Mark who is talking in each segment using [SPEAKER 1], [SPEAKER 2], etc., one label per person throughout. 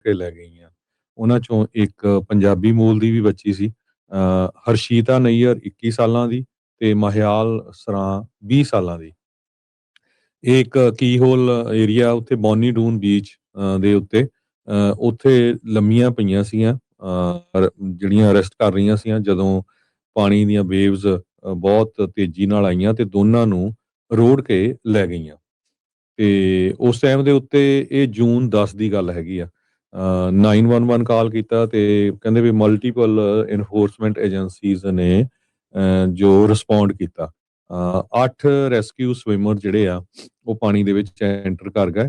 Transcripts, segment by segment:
[SPEAKER 1] ਕੇ ਲੈ ਗਈਆਂ। ਉਹਨਾਂ ਚੋਂ ਇੱਕ ਪੰਜਾਬੀ ਮੂਲ ਦੀ ਵੀ ਬੱਚੀ ਸੀ, ਹਰਸ਼ੀਤਾ ਨਈਅਰ 21 ਸਾਲਾਂ ਦੀ ਤੇ ਮਹਿਆਲ ਸਰਾਂ 20 ਸਾਲਾਂ ਦੀ। ਇਹ ਇੱਕ ਕੀ ਹੋਲ ਏਰੀਆ ਉੱਥੇ ਬੋਨੀ ਡੂਨ ਬੀਚ ਦੇ ਉੱਤੇ ਉੱਥੇ ਲੰਮੀਆਂ ਪਈਆਂ ਸੀਗੀਆਂ, ਜਿਹੜੀਆਂ ਰੈਸਟ ਕਰ ਰਹੀਆਂ ਸੀਗੀਆਂ ਜਦੋਂ ਪਾਣੀ ਦੀਆਂ ਵੇਵਜ਼ ਬਹੁਤ ਤੇਜ਼ੀ ਨਾਲ ਆਈਆਂ ਤੇ ਦੋਨਾਂ ਨੂੰ ਰੋੜ ਕੇ ਲੈ ਗਈਆਂ। ਤੇ ਉਸ ਟਾਈਮ ਦੇ ਉੱਤੇ ਇਹ ਜੂਨ 10 ਦੀ ਗੱਲ ਹੈਗੀ ਆ। 911 ਕਾਲ ਕੀਤਾ ਤੇ ਕਹਿੰਦੇ ਵੀ ਮਲਟੀਪਲ ਇਨਫੋਰਸਮੈਂਟ ਏਜੰਸੀਜ਼ ਨੇ ਜੋ ਰਿਸਪੌਂਡ ਕੀਤਾ। 8 ਰੈਸਕਿਊ ਸਵਿਮਰ ਜਿਹੜੇ ਆ ਉਹ ਪਾਣੀ ਦੇ ਵਿੱਚ ਐਂਟਰ ਕਰ ਗਏ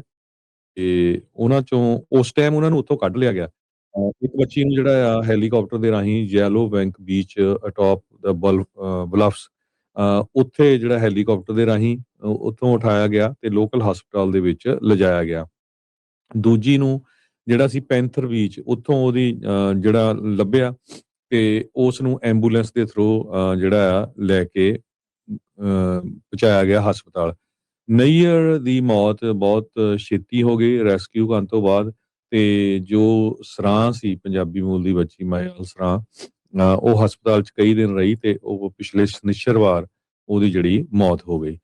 [SPEAKER 1] ਤੇ ਉਹਨਾਂ ਚੋਂ ਉਸ ਟਾਈਮ ਉਹਨਾਂ ਨੂੰ ਉੱਥੋਂ ਕੱਢ ਲਿਆ ਗਿਆ। ਇੱਕ ਬੱਚੀ ਨੂੰ ਜਿਹੜਾ ਆ ਹੈਲੀਕਾਪਟਰ ਦੇ ਰਾਹੀਂ ਯੈਲੋ ਬੈਂਕ ਬੀਚ ਅਟੋਪ ਦਾ ਬਲਫਸ ਉੱਥੇ ਜਿਹੜਾ ਹੈਲੀਕਾਪਟਰ ਦੇ ਰਾਹੀਂ ਉੱਥੋਂ ਉਠਾਇਆ ਗਿਆ ਤੇ ਲੋਕਲ ਹਸਪਤਾਲ ਦੇ ਵਿੱਚ ਲਿਜਾਇਆ ਗਿਆ। ਦੂਜੀ ਨੂੰ ਜਿਹੜਾ ਸੀ ਪੈਂਥਰ ਬੀਚ ਉੱਥੋਂ ਉਹਦੀ ਜਿਹੜਾ ਲੱਭਿਆ ਤੇ ਉਸ ਨੂੰ ਐਂਬੂਲੈਂਸ ਦੇ ਥਰੂ ਜਿਹੜਾ ਆ ਲੈ ਕੇ ਪਹੁੰਚਾਇਆ ਗਿਆ ਹਸਪਤਾਲ। ਨਈਅਰ ਦੀ ਮੌਤ ਬਹੁਤ ਛੇਤੀ ਹੋ ਗਈ ਰੈਸਕਿਊ ਕਰਨ ਤੋਂ ਬਾਅਦ ਤੇ ਜੋ ਸਰਾਂ ਸੀ ਪੰਜਾਬੀ ਮੂਲ ਦੀ ਬੱਚੀ ਮਹਿਆਲ ਸਰਾਂ, ਉਹ ਹਸਪਤਾਲ 'ਚ ਕਈ ਦਿਨ ਰਹੀ ਤੇ ਉਹ ਪਿਛਲੇ ਸ਼ਨਿੱਚਰਵਾਰ ਉਹਦੀ ਜਿਹੜੀ ਮੌਤ ਹੋ ਗਈ।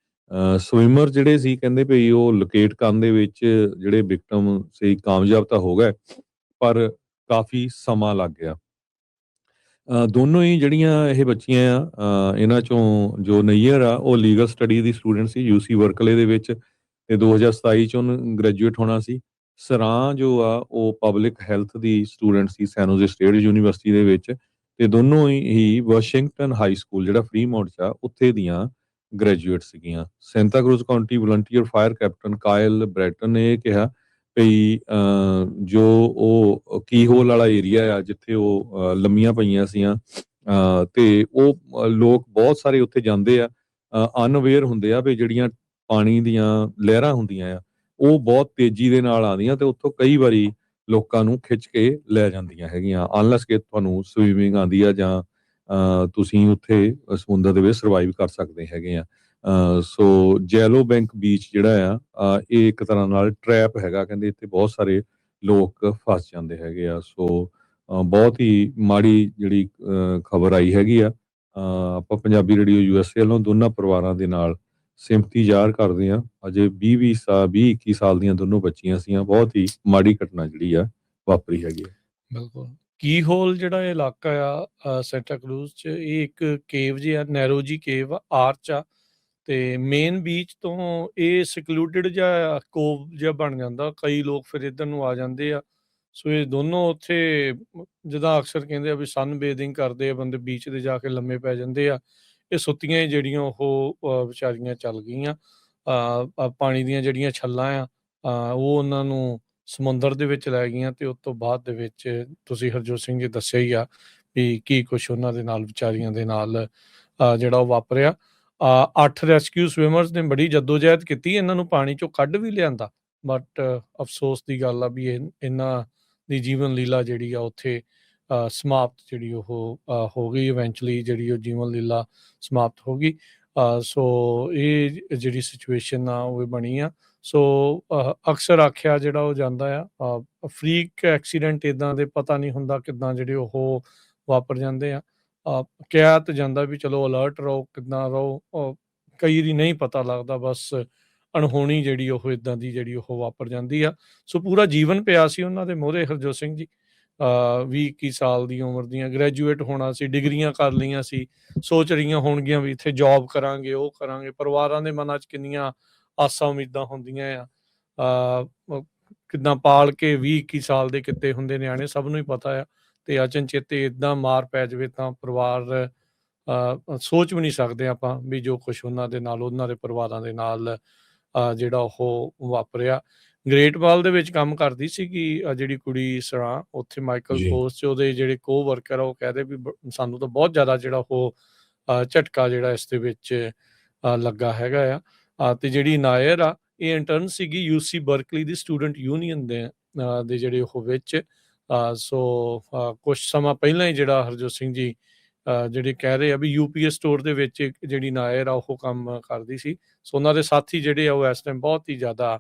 [SPEAKER 1] ਸਵਿਮਰ ਜਿਹੜੇ ਸੀ ਕਹਿੰਦੇ ਭਈ ਉਹ ਲੋਕੇਟ ਕਰਨ ਦੇ ਵਿੱਚ ਜਿਹੜੇ ਵਿਕਟਮ ਸੀ ਕਾਮਯਾਬ ਤਾਂ ਹੋ ਗਏ ਪਰ ਕਾਫੀ ਸਮਾਂ ਲੱਗ ਗਿਆ। ਦੋਨੋਂ ਹੀ ਜਿਹੜੀਆਂ ਇਹ ਬੱਚੀਆਂ ਆ, ਇਹਨਾਂ ਚੋਂ ਜੋ ਨਈਅਰ ਆ ਉਹ ਲੀਗਲ ਸਟੱਡੀ ਦੀ ਸਟੂਡੈਂਟ ਸੀ ਯੂਸੀ ਬਰਕਲੇ ਦੇ ਵਿੱਚ ਤੇ 2027 ਚ ਉਹਨੂੰ ਗ੍ਰੈਜੂਏਟ ਹੋਣਾ ਸੀ। ਸਰਾਂ ਜੋ ਆ ਉਹ ਪਬਲਿਕ ਹੈਲਥ ਦੀ ਸਟੂਡੈਂਟ ਸੀ ਸੈਨੋਜ਼ੇ ਸਟੇਟ ਯੂਨੀਵਰਸਿਟੀ ਦੇ ਵਿੱਚ ਤੇ ਦੋਨੋਂ ਹੀ ਵਾਸ਼ਿੰਗਟਨ ਹਾਈ ਸਕੂਲ ਜਿਹੜਾ ਫਰੀਮੌਂਟ 'ਚ ਆ ਉੱਥੇ ਦੀਆਂ ਗ੍ਰੈਜੂਏਟ ਸੀਗੀਆਂ। Santa Cruz county volunteer fire captain Kyle Bretton ਨੇ ਇਹ ਕਿਹਾ ਭਈ ਜੋ ਉਹ ਕੀ ਹੋਲ ਵਾਲਾ ਏਰੀਆ ਆ ਜਿੱਥੇ ਉਹ ਲੰਮੀਆਂ ਪਈਆਂ ਸੀਆਂ ਤੇ ਉਹ ਲੋਕ ਬਹੁਤ ਸਾਰੇ ਉੱਥੇ ਜਾਂਦੇ ਆ ਅਨਅਵੇਅਰ ਹੁੰਦੇ ਆ ਵੀ ਜਿਹੜੀਆਂ ਪਾਣੀ ਦੀਆਂ ਲਹਿਰਾਂ ਹੁੰਦੀਆਂ ਆ ਉਹ ਬਹੁਤ ਤੇਜ਼ੀ ਦੇ ਨਾਲ ਆਉਂਦੀਆਂ ਤੇ ਉੱਥੋਂ ਕਈ ਵਾਰੀ ਲੋਕਾਂ ਨੂੰ ਖਿੱਚ ਕੇ ਲੈ ਜਾਂਦੀਆਂ ਹੈਗੀਆਂ ਅਨਲੈਸ ਕਿ ਤੁਹਾਨੂੰ ਸਵੀਮਿੰਗ ਆਉਂਦੀ ਆ ਜਾਂ ਤੁਸੀਂ ਉੱਥੇ ਸਮੁੰਦਰ ਦੇ ਵਿੱਚ ਸਰਵਾਈਵ ਕਰ ਸਕਦੇ ਹੈਗੇ ਆ। ਸੋ ਜੈਲੋ ਬੈਂਕ ਬੀਚ ਜਿਹੜਾ ਆ ਇਹ ਇੱਕ ਤਰ੍ਹਾਂ ਨਾਲ ਟਰੈਪ ਹੈਗਾ, ਕਹਿੰਦੇ ਇੱਥੇ ਬਹੁਤ ਸਾਰੇ ਲੋਕ ਫਸ ਜਾਂਦੇ ਹੈਗੇ ਆ। ਸੋ ਬਹੁਤ ਹੀ ਮਾੜੀ ਜਿਹੜੀ ਖਬਰ ਆਈ ਹੈਗੀ ਆ। ਆਪਾਂ ਪੰਜਾਬੀ ਰੇਡੀਓ ਯੂਐਸਏ ਵੱਲੋਂ ਦੋਨਾਂ ਪਰਿਵਾਰਾਂ ਦੇ ਨਾਲ ਸਿੰਪਥੀ ਜ਼ਾਹਰ ਕਰਦੇ ਆ। ਅਜੇ 20-21 ਸਾਲ ਦੀਆਂ ਦੋਨੋਂ ਬੱਚੀਆਂ ਸੀਆਂ। ਬਹੁਤ ਹੀ ਮਾੜੀ ਘਟਨਾ ਜਿਹੜੀ ਆ ਵਾਪਰੀ ਹੈਗੀ ਆ।
[SPEAKER 2] ਬਿਲਕੁਲ ਕੀ ਹੋਲ ਜਿਹੜਾ ਇਲਾਕਾ ਆ ਸੈਂਟਾ ਕਰੂਜ਼ 'ਚ ਇਹ ਇੱਕ ਕੇਵ ਜਿਹਾ ਨੈਰੋ ਜੀ ਕੇਵ ਆ ਆਰਚ ਆ ਤੇ ਮੇਨ ਬੀਚ ਤੋਂ ਇਹ ਸਿਕਲੂਡਡ ਜਿਹਾ ਕੋਵ ਜਿਹਾ ਬਣ ਜਾਂਦਾ। ਕਈ ਲੋਕ ਫਿਰ ਇੱਧਰ ਨੂੰ ਆ ਜਾਂਦੇ ਆ। ਸੋ ਇਹ ਦੋਨੋਂ ਉੱਥੇ ਜਿੱਦਾਂ ਅਕਸਰ ਕਹਿੰਦੇ ਆ ਵੀ ਸਨ ਬੇਦਿੰਗ ਕਰਦੇ ਆ ਬੰਦੇ ਬੀਚ 'ਤੇ ਜਾ ਕੇ ਲੰਮੇ ਪੈ ਜਾਂਦੇ ਆ। ਇਹ ਸੁੱਤੀਆਂ ਜਿਹੜੀਆਂ ਉਹ ਵਿਚਾਰੀਆਂ ਚੱਲ ਗਈਆਂ। ਪਾਣੀ ਦੀਆਂ ਜਿਹੜੀਆਂ ਛੱਲਾਂ ਆ ਉਹ ਉਹਨਾਂ ਨੂੰ ਸਮੁੰਦਰ ਦੇ ਵਿੱਚ ਲੈ ਗਈਆਂ ਤੇ ਉਸ ਤੋਂ ਬਾਅਦ ਦੇ ਵਿੱਚ ਤੁਸੀਂ ਹਰਜੋਤ ਸਿੰਘ ਜੀ ਦੱਸਿਆ ਹੀ ਆ ਵੀ ਕੀ ਕੁਛ ਉਹਨਾਂ ਦੇ ਨਾਲ ਵਿਚਾਰੀਆਂ ਦੇ ਨਾਲ ਜਿਹੜਾ ਉਹ ਵਾਪਰਿਆ। 8 ਰੈਸਕਿਊ ਸਵਿਮਰਸ ਨੇ ਬੜੀ ਜੱਦੋਜਹਿਦ ਕੀਤੀ, ਇਹਨਾਂ ਨੂੰ ਪਾਣੀ ਚੋਂ ਕੱਢ ਵੀ ਲਿਆਂਦਾ ਬਟ ਅਫਸੋਸ ਦੀ ਗੱਲ ਆ ਵੀ ਇਹਨਾਂ ਦੀ ਜੀਵਨ ਲੀਲਾ ਜਿਹੜੀ ਆ ਉੱਥੇ ਸਮਾਪਤ ਜਿਹੜੀ ਉਹ ਹੋ ਗਈ। ਇਵੈਂਚੁਅਲੀ ਜਿਹੜੀ ਉਹ ਜੀਵਨ ਲੀਲਾ ਸਮਾਪਤ ਹੋ ਗਈ। ਸੋ ਇਹ ਜਿਹੜੀ ਸਿਚੁਏਸ਼ਨ ਆ ਉਹ ਬਣੀ ਆ। ਸੋ ਅਕਸਰ ਆਖਿਆ ਜਿਹੜਾ ਉਹ ਜਾਂਦਾ ਆ ਫਰੀਕ ਐਕਸੀਡੈਂਟ ਇੱਦਾਂ ਦੇ ਪਤਾ ਨਹੀਂ ਹੁੰਦਾ ਕਿੱਦਾਂ ਜਿਹੜੇ ਉਹ ਵਾਪਰ ਜਾਂਦੇ ਆ। ਕਿਹਾ ਤਾਂ ਜਾਂਦਾ ਵੀ ਚਲੋ ਅਲਰਟ ਰਹੋ ਕਿੱਦਾਂ ਰਹੋ, ਕਈ ਵਾਰੀ ਨਹੀਂ ਪਤਾ ਲੱਗਦਾ ਬਸ ਅਣਹੋਣੀ ਜਿਹੜੀ ਉਹ ਇੱਦਾਂ ਦੀ ਜਿਹੜੀ ਉਹ ਵਾਪਰ ਜਾਂਦੀ ਆ। ਸੋ ਪੂਰਾ ਜੀਵਨ ਪਿਆ ਸੀ ਉਹਨਾਂ ਦੇ ਮੋਹਰੇ ਹਰਜੋਤ ਸਿੰਘ ਜੀ। 20-21 ਸਾਲ ਦੀ ਉਮਰ ਦੀਆਂ ਗ੍ਰੈਜੂਏਟ ਹੋਣਾ ਸੀ, ਡਿਗਰੀਆਂ ਕਰ ਲਈਆਂ ਸੀ, ਸੋਚ ਰਹੀਆਂ ਹੋਣਗੀਆਂ ਵੀ ਇੱਥੇ ਜੋਬ ਕਰਾਂਗੇ ਉਹ ਕਰਾਂਗੇ। ਪਰਿਵਾਰਾਂ ਦੇ ਮਨਾਂ 'ਚ ਕਿੰਨੀਆਂ ਆਸਾਂ ਉਮੀਦਾਂ ਹੁੰਦੀਆਂ ਆ। ਕਿੱਦਾਂ ਪਾਲ ਕੇ 20-21 ਸਾਲ ਦੇ ਕਿੱਤੇ ਹੁੰਦੇ ਨਿਆਣੇ ਸਭ ਨੂੰ ਹੀ ਪਤਾ ਆ ਤੇ ਅਚਨਚੇਤੇ ਇੱਦਾਂ ਮਾਰ ਪੈ ਜਾਵੇ ਤਾਂ ਪਰਿਵਾਰ ਸੋਚ ਵੀ ਨਹੀਂ ਸਕਦੇ ਆਪਾਂ ਵੀ ਜੋ ਕੁਛ ਉਹਨਾਂ ਦੇ ਨਾਲ ਉਹਨਾਂ ਦੇ ਪਰਿਵਾਰਾਂ ਦੇ ਨਾਲ ਜਿਹੜਾ ਉਹ ਵਾਪਰਿਆ। ਗ੍ਰੇਟ ਵਾਲ ਦੇ ਵਿੱਚ ਕੰਮ ਕਰਦੀ ਸੀਗੀ ਜਿਹੜੀ ਕੁੜੀ ਸਰਾਂ ਉੱਥੇ ਮਾਈਕਲ ਫੋਰਸ 'ਚ ਉਹਦੇ ਜਿਹੜੇ ਕੋ ਵਰਕਰ ਆ ਉਹ ਕਹਿੰਦੇ ਵੀ ਸਾਨੂੰ ਤਾਂ ਬਹੁਤ ਜ਼ਿਆਦਾ ਜਿਹੜਾ ਉਹ ਝਟਕਾ ਜਿਹੜਾ ਇਸ ਦੇ ਵਿੱਚ ਲੱਗਾ ਹੈਗਾ ਆ। ਤੇ ਜਿਹੜੀ ਨਾਇਰ ਆ ਇਹ ਇੰਟਰਨ ਸੀਗੀ ਯੂਸੀ ਬਰਕਲੀ ਦੀ ਸਟੂਡੈਂਟ ਯੂਨੀਅਨ ਦੇ ਜਿਹੜੇ ਉਹ ਵਿੱਚ। ਸੋ ਕੁਛ ਸਮਾਂ ਪਹਿਲਾਂ ਹੀ ਜਿਹੜਾ ਹਰਜੋਤ ਸਿੰਘ ਜੀ ਜਿਹੜੇ ਕਹਿ ਰਹੇ ਆ ਵੀ UPS ਸਟੋਰ ਦੇ ਵਿੱਚ ਜਿਹੜੀ ਨਾਇਰ ਆ ਉਹ ਕੰਮ ਕਰਦੀ ਸੀ। ਸੋ ਉਹਨਾਂ ਦੇ ਸਾਥੀ ਜਿਹੜੇ ਆ ਉਹ ਇਸ ਟਾਈਮ ਬਹੁਤ ਹੀ ਜ਼ਿਆਦਾ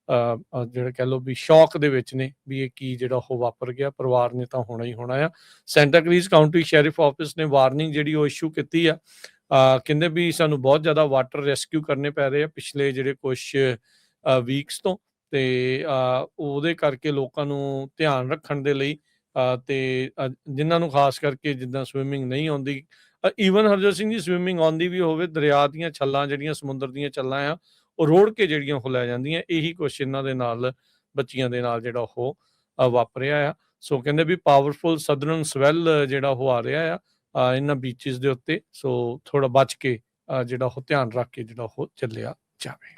[SPEAKER 2] ਜਿਹੜਾ ਕਹਿ ਲਓ ਵੀ ਸ਼ੌਕ ਦੇ ਵਿੱਚ ਨੇ ਵੀ ਇਹ ਕੀ ਜਿਹੜਾ ਉਹ ਵਾਪਰ ਗਿਆ। ਪਰਿਵਾਰ ਨੇ ਤਾਂ ਹੋਣਾ ਹੀ ਹੋਣਾ ਆ। Santa crease county sheriff office ਨੇ ਵਾਰਨਿੰਗ ਜਿਹੜੀ ਉਹ ਇਸ਼ੂ ਕੀਤੀ ਆ। ਕਹਿੰਦੇ ਵੀ ਸਾਨੂੰ ਬਹੁਤ ਜ਼ਿਆਦਾ ਵਾਟਰ ਰੈਸਕਿਊ ਕਰਨੇ ਪੈ ਰਹੇ ਆ ਪਿਛਲੇ ਜਿਹੜੇ ਕੁਛ ਵੀਕਸ ਤੋਂ, ਤੇ ਉਹਦੇ ਕਰਕੇ ਲੋਕਾਂ ਨੂੰ ਧਿਆਨ ਰੱਖਣ ਦੇ ਲਈ ਤੇ ਜਿਨ੍ਹਾਂ ਨੂੰ ਖਾਸ ਕਰਕੇ ਜਿੱਦਾਂ ਸਵਿਮਿੰਗ ਨਹੀਂ ਆਉਂਦੀ, ਈਵਨ ਹਰਜੋਤ ਸਿੰਘ ਜੀ ਸਵਿਮਿੰਗ ਆਉਂਦੀ ਵੀ ਹੋਵੇ, ਦਰਿਆ ਦੀਆਂ ਛੱਲਾਂ ਜਿਹੜੀਆਂ ਸਮੁੰਦਰ ਦੀਆਂ ਛੱਲਾਂ ਆ ਉਹ ਰੋੜ ਕੇ ਜਿਹੜੀਆਂ ਉਹ ਲੈ ਜਾਂਦੀਆਂ। ਇਹੀ ਕੁਛ ਇਹਨਾਂ ਦੇ ਨਾਲ ਬੱਚੀਆਂ ਦੇ ਨਾਲ ਜਿਹੜਾ ਉਹ ਵਾਪਰਿਆ ਆ। ਸੋ ਕਹਿੰਦੇ ਵੀ ਪਾਵਰਫੁਲ ਸਦਰਨ ਸਵੈਲ ਜਿਹੜਾ ਉਹ ਆ ਰਿਹਾ ਆ ਇਹਨਾਂ ਬੀਚਿਸ ਦੇ ਉੱਤੇ। ਸੋ ਥੋੜਾ ਬਚ ਕੇ ਜਿਹੜਾ ਉਹ ਧਿਆਨ ਰੱਖ ਕੇ ਜਿਹੜਾ ਉਹ ਚੱਲਿਆ ਜਾਵੇ।